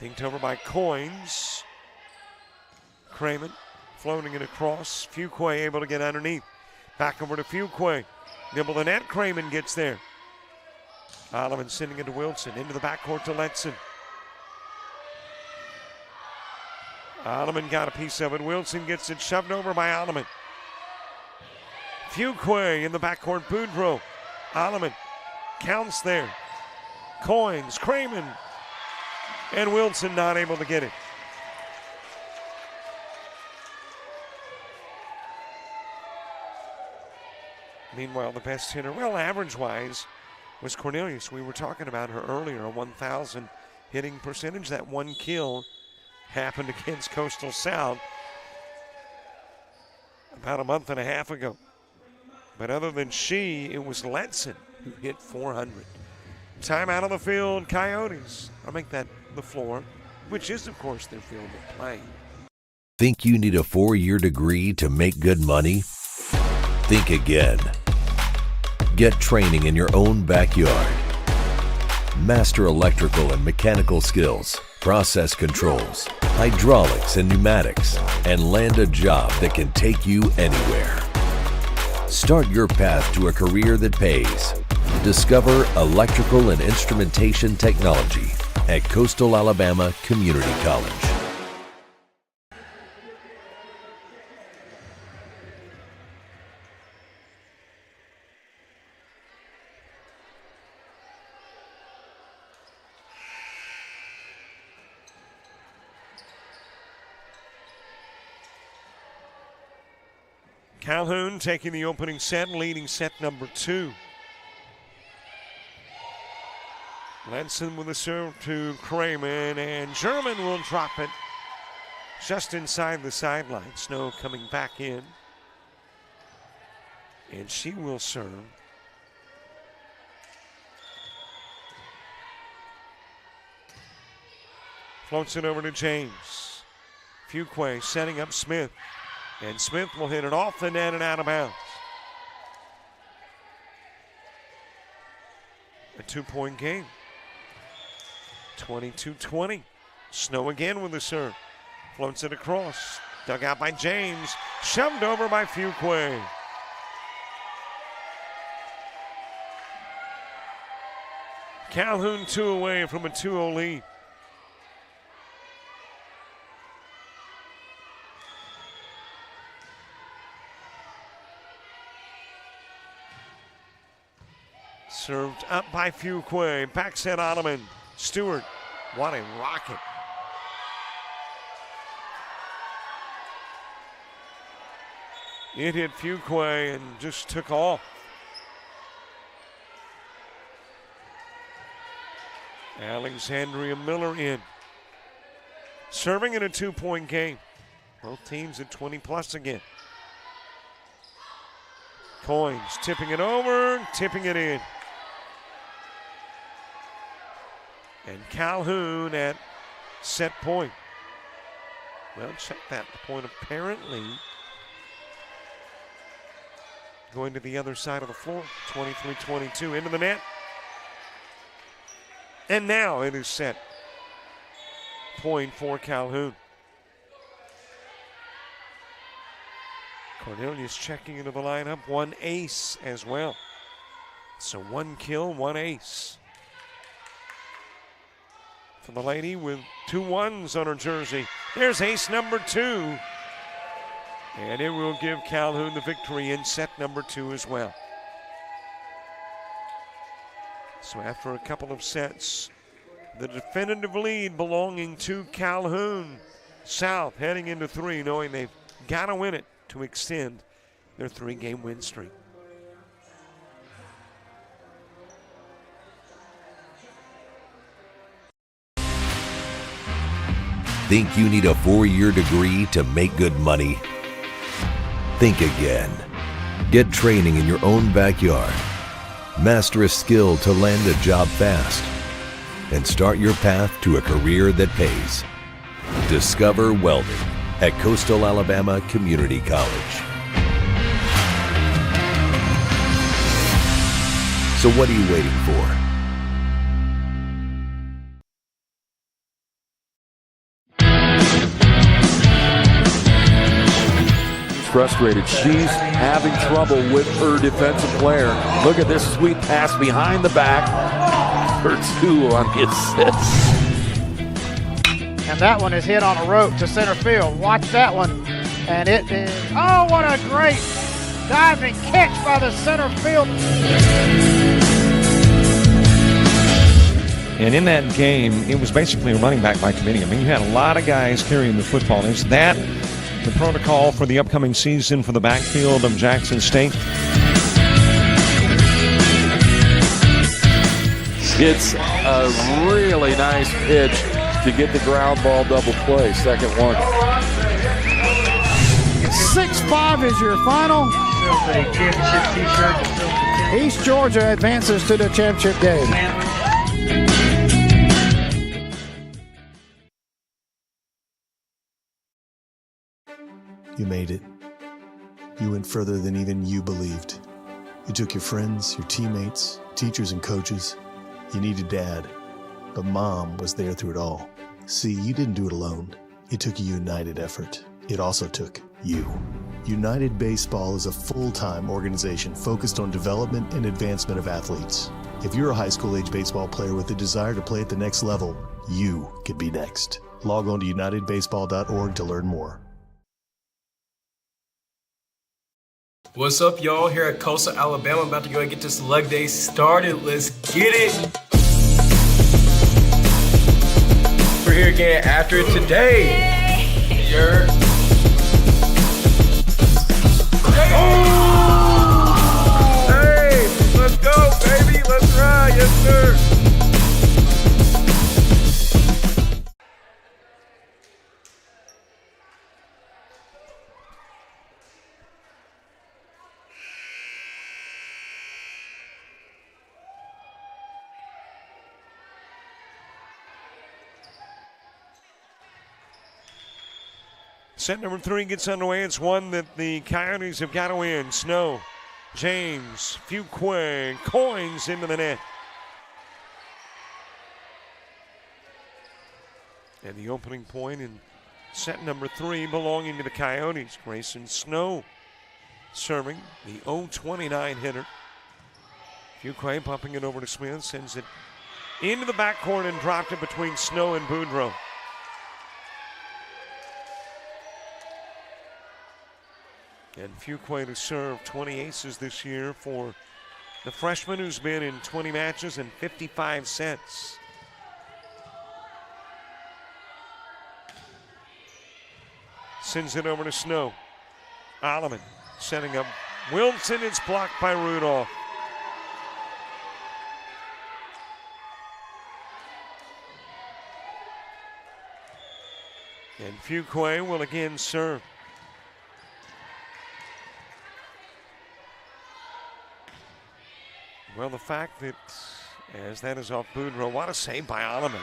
S1: Dinked over by Coins. Cramen floating it across. Fuqua able to get underneath. Back over to Fuqua. Nibble the net. Cramen gets there. Alleman sending it to Wilson. Into the backcourt to Letson. Alleman got a piece of it. Wilson gets it shoved over by Alleman. Fuqua in the backcourt. Boudreau. Alleman counts there. Coins. Cramen. And Wilson not able to get it. Meanwhile, the best hitter, well, average-wise, was Cornelius. We were talking about her earlier, a 1,000 hitting percentage. That one kill happened against Coastal South about a month and a half ago. But other than she, it was Letson who hit 400. Timeout on the field, Coyotes. I'll make that the floor, which is, of course, their field of play.
S8: Think you need a 4-year degree to make good money? Think again. Get training in your own backyard. Master electrical and mechanical skills, process controls, hydraulics and pneumatics, and land a job that can take you anywhere. Start your path to a career that pays. Discover electrical and instrumentation technology at Coastal Alabama Community College.
S1: Calhoun taking the opening set, leading set number 2. Letson with a serve to Cramen, and German will drop it just inside the sideline. Snow coming back in, and she will serve. Floats it over to James. Fuqua setting up Smith. And Smith will hit it off the net and out of bounds. A 2-point game. 22-20. Snow again with the serve. Floats it across. Dug out by James. Shoved over by Fuqua. Calhoun 2 away from a 2-0 lead. Served up by Fuqua. Back set Ottoman. Stewart. What a rocket. It hit Fuqua and just took off. Alexandria Miller in. Serving in a 2-point game. Both teams at 20+ again. Coins tipping it over, tipping it in. And Calhoun at set point. Well, check that point apparently going to the other side of the floor. 23-22 into the net. And now it is set point for Calhoun. Cornelius checking into the lineup. 1 ace as well. So 1 kill, 1 ace for the lady with 2 ones on her jersey. There's ace number 2. And it will give Calhoun the victory in set number 2 as well. So after a couple of sets, the definitive lead belonging to Calhoun. South heading into 3, knowing they've got to win it to extend their 3-game win streak.
S8: Think you need a 4-year degree to make good money? Think again. Get training in your own backyard. Master a skill to land a job fast. And start your path to a career that pays. Discover welding at Coastal Alabama Community College. So what are you waiting for?
S3: Frustrated. She's having trouble with her defensive player. Look at this sweet pass behind the back for 2 on the assist.
S4: And that one is hit on a rope to center field. Watch that one. And it is, oh, what a great diving catch by the center field.
S5: And in that game, it was basically a running back by committee. I mean, you had a lot of guys carrying the football. Is that the protocol for the upcoming season for the backfield of Jackson State?
S3: It's a really nice pitch to get the ground ball double play. Second one.
S4: 6-5 is your final. East Georgia advances to the championship game.
S9: You made it. You went further than even you believed. You took your friends, your teammates, teachers, and coaches. You needed Dad, but Mom was there through it all. See, you didn't do it alone. It took a united effort. It also took you. United Baseball is a full-time organization focused on development and advancement of athletes. If you're a high school-age baseball player with a desire to play at the next level, you could be next. Log on to unitedbaseball.org to learn more.
S10: What's up, y'all? Here at Coastal Alabama, about to go and get this leg day started. Let's get it. We're here again after it today. You're... Oh! Hey, let's go, baby. Let's ride. Yes, sir.
S1: Set number 3 gets underway. It's one that the Coyotes have got to win. Snow, James, Fuquay, coins into the net. And the opening point in set number 3 belonging to the Coyotes. Grayson Snow serving, the 0-29 hitter. Fuquay pumping it over to Smith, sends it into the backcourt and dropped it between Snow and Boudreaux. And Fuquay to serve, 20 aces this year for the freshman who's been in 20 matches and 55 sets. Sends it over to Snow. Alleman setting up Wilson. It's blocked by Rudolph. And Fuquay will again serve. Well, the fact that, as that is off Boudreaux, what a save by Alleman.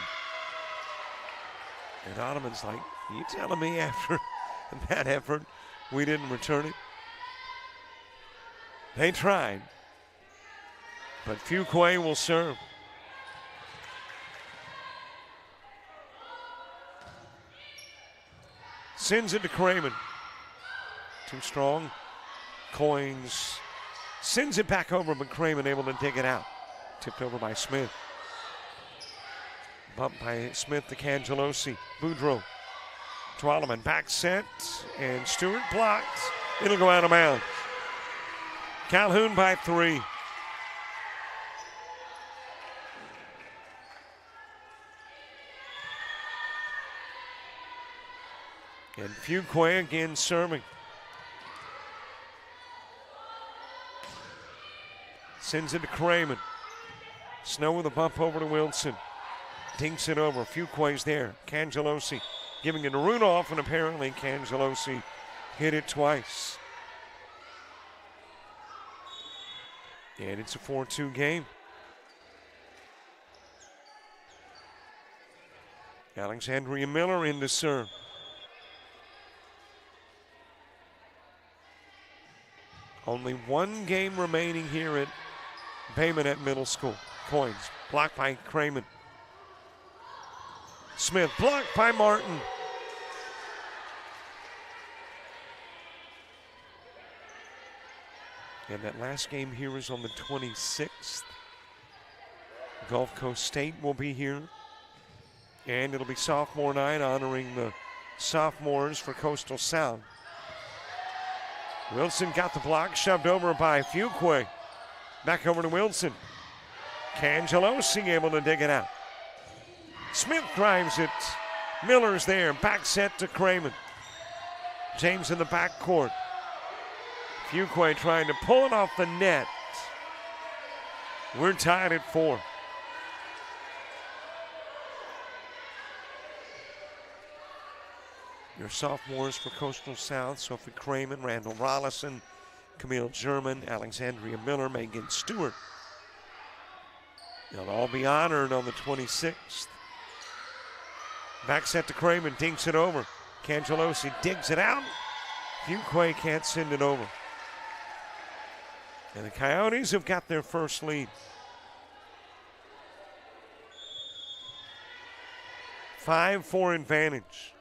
S1: And Alleman's like, you telling me after that effort we didn't return it? They tried. But Fuquay will serve. Sends it to Cramen. Too strong. Coins Sends it back over, but Cramen able to dig it out. Tipped over by Smith. Bumped by Smith to Cangelosi. Boudreau. Twalaman back set, and Stewart blocked. It'll go out of bounds. Calhoun by 3. And Fuqua again serving. Sends it to Cramen. Snow with a bump over to Wilson. Dinks it over. Fuqua's there. Cangelosi giving it to Rudolph, and apparently Cangelosi hit it twice. And it's a 4-2 game. Alexandria Miller in to serve. Only one game remaining here at Bay Minette Middle School. Coins blocked by Cramen. Smith blocked by Martin. And that last game here is on the 26th. Gulf Coast State will be here. And it'll be sophomore night honoring the sophomores for Coastal South. Wilson got the block, shoved over by Fuqua. Back over to Wilson. Cangelosi able to dig it out. Smith drives it. Miller's there. Back set to Cramen. James in the backcourt. Fuqua trying to pull it off the net. We're tied at 4. Your sophomores for Coastal South: Sophie Cramen, Randall Rollison, Camille German, Alexandria Miller, Megan Stewart. They'll all be honored on the 26th. Back set to Cramen, dinks it over. Cangelosi digs it out. Fuqua can't send it over. And the Coyotes have got their first lead. 5-4 advantage.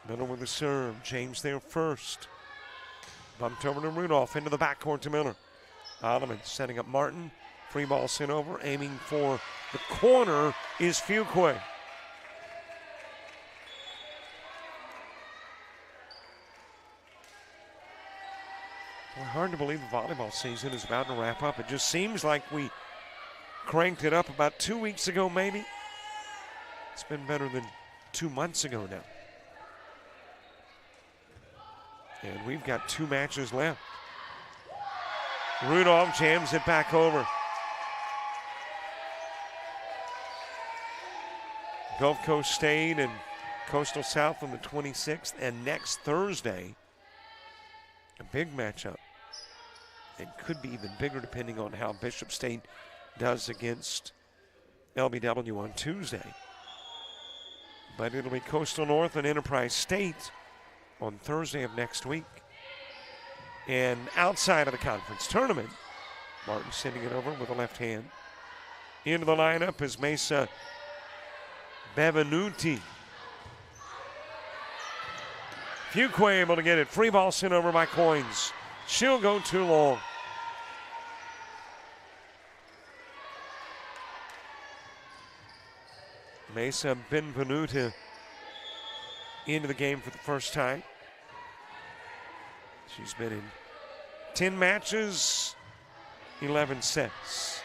S1: Miller with the serve. James there first. Bumped over to Rudolph, into the backcourt to Miller. Ottoman setting up Martin. Free ball sent over, aiming for the corner is Fuqua. Boy, hard to believe the volleyball season is about to wrap up. It just seems like we cranked it up about 2 weeks ago, maybe. It's been better than 2 months ago now. And we've got 2 matches left. Rudolph jams it back over. Gulf Coast State and Coastal South on the 26th, and next Thursday, a big matchup. It could be even bigger depending on how Bishop State does against LBW on Tuesday. But it'll be Coastal North and Enterprise State on Thursday of next week. And outside of the conference tournament, Martin sending it over with a left hand. Into the lineup is Mesa Bevenuti. Fuqua able to get it. Free ball sent over by Coins. She'll go too long. Mesa Benvenuti into the game for the first time. She's been in 10 matches, 11 sets.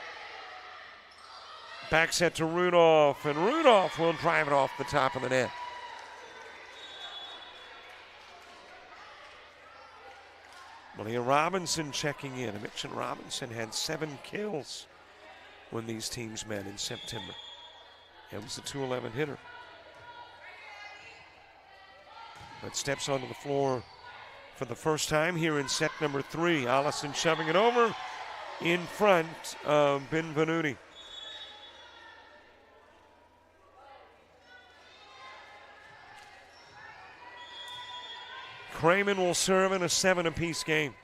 S1: Back set to Rudolph, and Rudolph will drive it off the top of the net. Malia Robinson checking in. Mitchell Robinson had 7 kills when these teams met in September. It was a 211 hitter. But steps onto the floor for the first time here in set number 3. Allison shoving it over in front of Benvenuti. Cramen will serve in a 7-apiece game.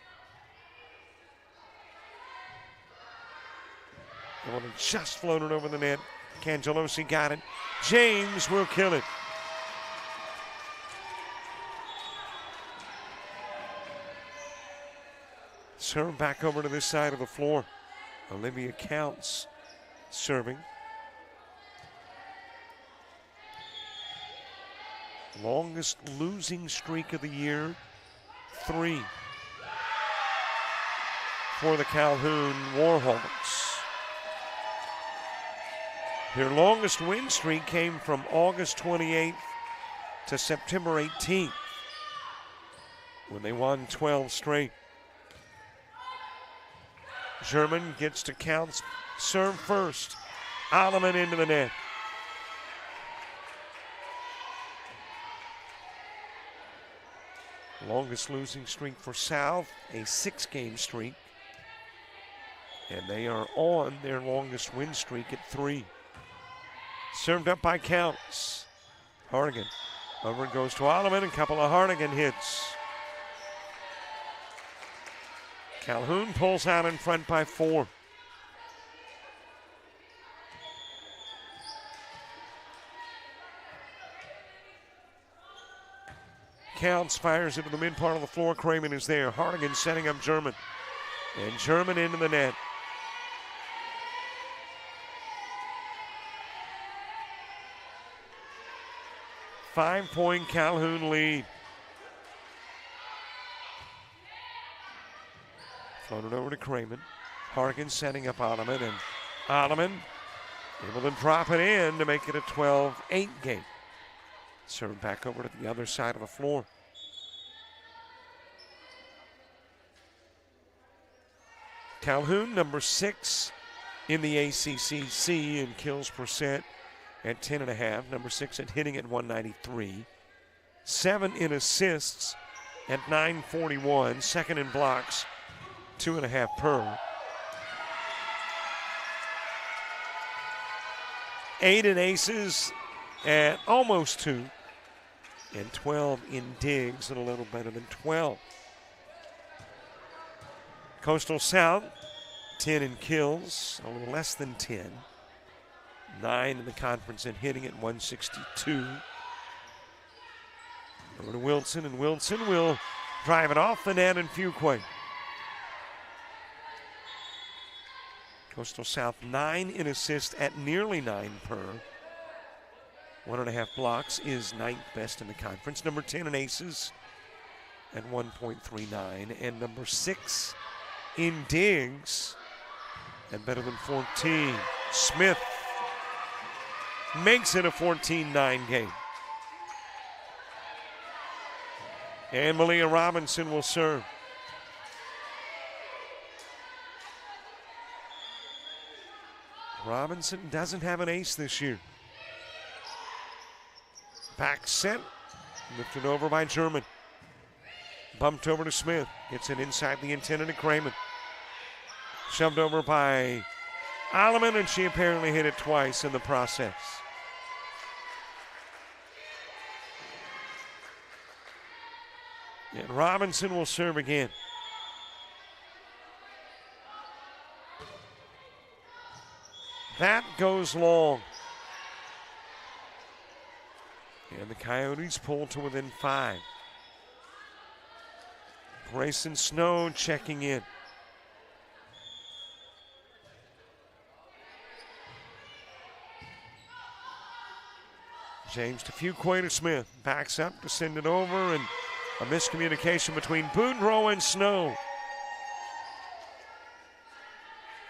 S1: The one just floated over the net. Cangelosi got it. James will kill it. serve back over to this side of the floor. Olivia Counts serving. Longest losing streak of the year, 3 for the Calhoun Warhawks. Their longest win streak came from August 28th to September 18th when they won 12 straight. German gets to Counts, serve first. Alleman into the net. Longest losing streak for South, a 6-game streak. And they are on their longest win streak at 3. Served up by Counts. Hardigan. Over it goes to Alleman, and a couple of Hardigan hits. Calhoun pulls out in front by 4. Counts, fires into the mid part of the floor. Cramen is there. Hardigan setting up German. And German into the net. Five-point Calhoun lead. Floated over to Cramen. Hardigan setting up Alleman, and Alleman able to drop it in to make it a 12-8 game. Serve back over to the other side of the floor. Calhoun, number 6 in the ACCC in kills percent at 10.5. Number 6 at hitting at 193. 7 in assists at 941. Second in blocks, 2.5 per. 8 in aces at almost 2. And 12 in digs at a little better than 12. Coastal South, 10 in kills, a little less than 10. 9 in the conference and hitting at 162. Over to Wilson, and Wilson will drive it off the net and Fuquay. Coastal South 9 in assists at nearly 9 per. 1.5 blocks is 9th best in the conference. Number 10 in aces at 1.39. And number 6 in digs at better than 14. Smith makes it a 14-9 game. And Malia Robinson will serve. Robinson doesn't have an ace this year. Back set, lifted over by German. Bumped over to Smith. Gets it inside the antenna to Cramen. Shoved over by Alleman, and she apparently hit it twice in the process. And Robinson will serve again. That goes long. And the Coyotes pull to within 5. Grayson Snow checking in. James to Fuquay to Smith. Backs up to send it over, and a miscommunication between Boudreaux and Snow.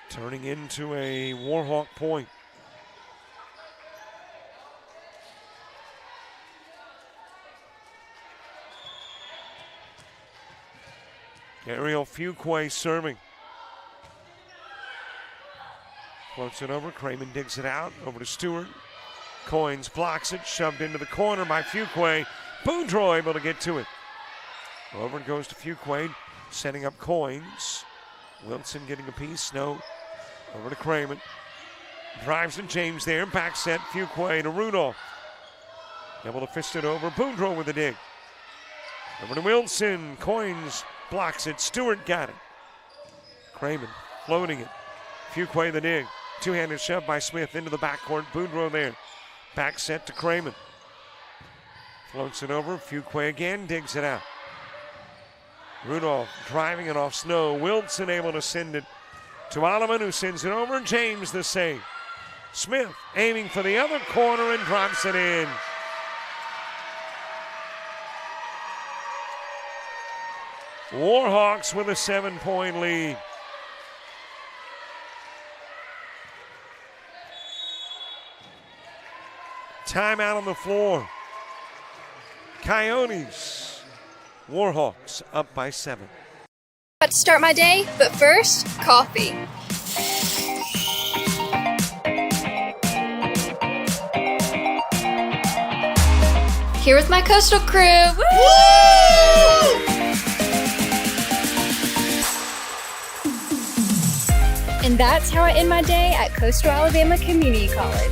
S1: Turning into a Warhawk point. Ariel Fuquay serving. Floats it over. Cramen digs it out. Over to Stewart. Coins blocks it. Shoved into the corner by Fuquay. Boudreaux able to get to it. Over it goes to Fuquay. Setting up Coins. Wilson getting a piece. Snow over to Cramen. Drives and James there. Back set. Fuquay to Rudolph. Able to fist it over. Boudreaux with a dig. Over to Wilson. Coins blocks it. Stewart got it. Cramen floating it. Fuquay the dig. Two-handed shove by Smith into the backcourt. Boudreaux there. Back set to Cramen. Floats it over. Fuquay again. Digs it out. Rudolph driving it off Snow. Wilson able to send it to Alleman, who sends it over. James the save. Smith aiming for the other corner and drops it in. Warhawks with a 7-point lead. Timeout on the floor. Coyotes. Warhawks up by 7.
S11: About to start my day, but first, coffee. Here with my coastal crew. Woo! And that's how I end my day at Coastal Alabama Community College.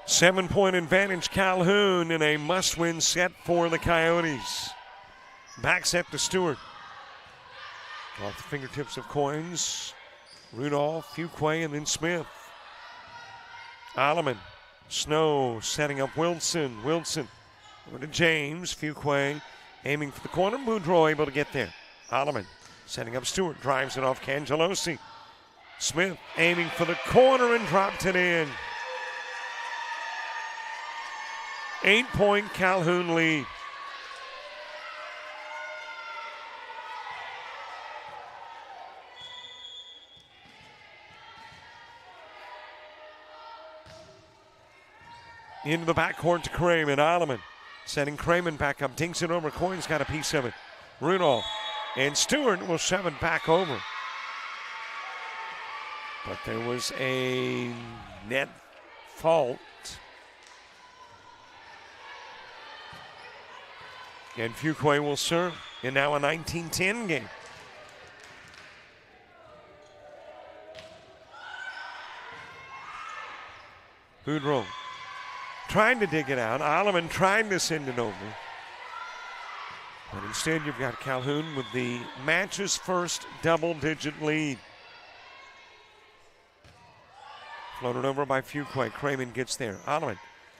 S1: Seven-point advantage, Calhoun, in a must-win set for the Coyotes. Back set to Stewart. Off the fingertips of Coins. Rudolph, Fuquay, and then Smith. Alleman. Snow setting up Wilson. Wilson over to James. Fuquay aiming for the corner. Boudreau able to get there. Alleman setting up Stewart. Drives it off Cangelosi. Smith aiming for the corner and dropped it in. 8-point Calhoun lead. Into the backcourt to Cramen. Alleman setting Cramen back up. Dinks it over. Coyne's got a piece of it. Rudolph and Stewart will shove it back over. But there was a net fault. And Fuquay will serve in now a 19-10 game. Boudreau trying to dig it out. Alleman trying to send it over. But instead you've got Calhoun with the match's first double-digit lead. Floated over by Fuquay. Cramen gets there. Alleman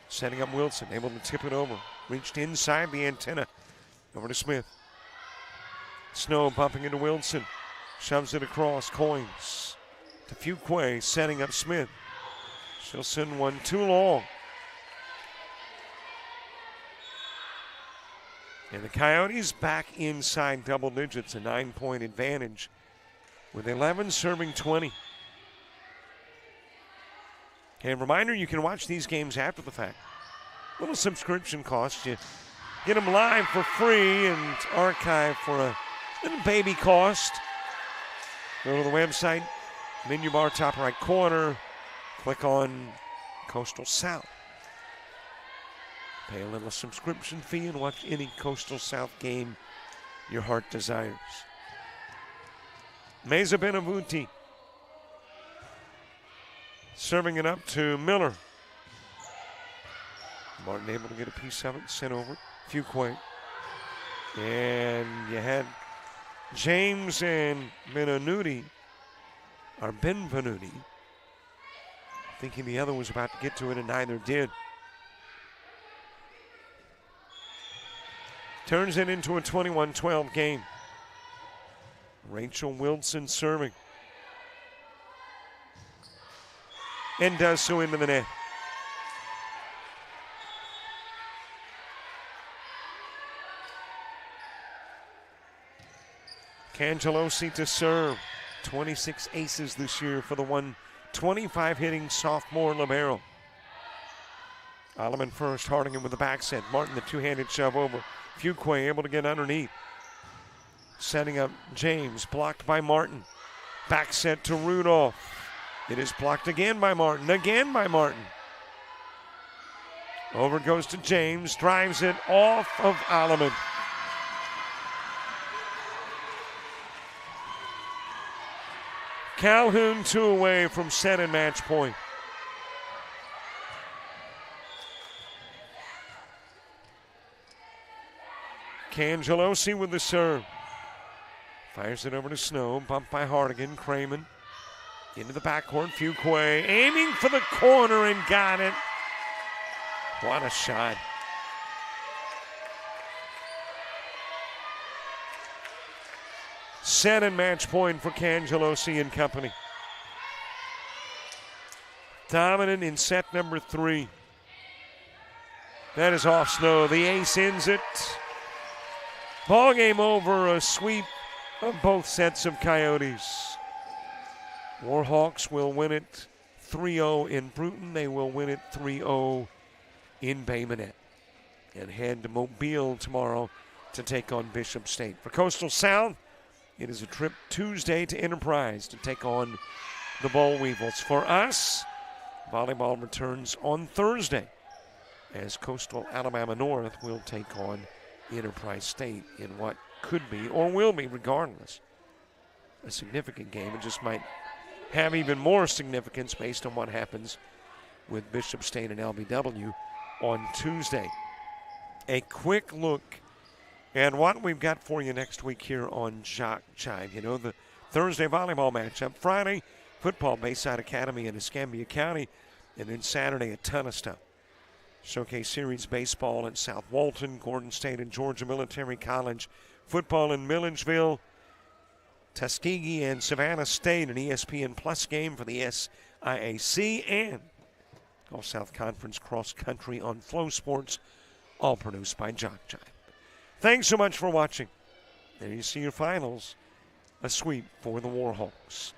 S1: setting up Wilson, able to tip it over. Reached inside the antenna. Over to Smith. Snow bumping into Wilson. Shoves it across. Coins to Fuquay, setting up Smith. She'll send one too long. And the Coyotes back inside double digits, a 9-point advantage with 11 serving 20. And reminder, you can watch these games after the fact. Little subscription cost. You get them live for free and archive for a little baby cost. Go to the website, menu bar top right corner, click on Coastal South. Pay a little subscription fee and watch any Coastal South game your heart desires. Meza Benavuti serving it up to Miller. Martin able to get a piece of it, sent over. Fuquay. And you had James and Benvenuti, thinking the other was about to get to it, and neither did. Turns it into a 21-12 game. Rachel Wilson serving. And does so into the net. Cangelosi to serve. 26 aces this year for the 125 hitting sophomore libero. Alleman first, Hardingen with the back set. Martin the two-handed shove over. Fuquay able to get underneath. Setting up James, blocked by Martin. Back set to Rudolph. It is blocked again by Martin. Over goes to James, drives it off of Alleman. Calhoun 2 away from set and match point. Cangelosi with the serve. Fires it over to Snow. Bumped by Hardigan. Cramen into the backcourt. Fuquay aiming for the corner and got it. What a shot. Set and match point for Cangelosi and company. Dominant in set number 3. That is off Snow. The ace ends it. Ball game over. A sweep of both sets of Coyotes. Warhawks will win it 3-0 in Bruton. They will win it 3-0 in Bay Minette. And head to Mobile tomorrow to take on Bishop State. For Coastal South, it is a trip Tuesday to Enterprise to take on the Boll Weevils. For us, volleyball returns on Thursday as Coastal Alabama North will take on Enterprise State in what could be, or will be regardless, a significant game. It just might have even more significance based on what happens with Bishop State and LBW on Tuesday. A quick look at what we've got for you next week here on JockJive. You know, the Thursday volleyball matchup, Friday football, Bayside Academy in Escambia County, and then Saturday a ton of stuff. Showcase Series baseball at South Walton, Gordon State and Georgia Military College, football in Milledgeville, Tuskegee and Savannah State, an ESPN Plus game for the SIAC, and Gulf South Conference cross country on Flow Sports, all produced by JockJive. Thanks so much for watching. There you see your finals, a sweep for the Warhawks.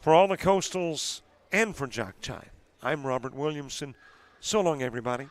S1: For all the Coastals and for JockJive, I'm Robert Williamson. So long, everybody.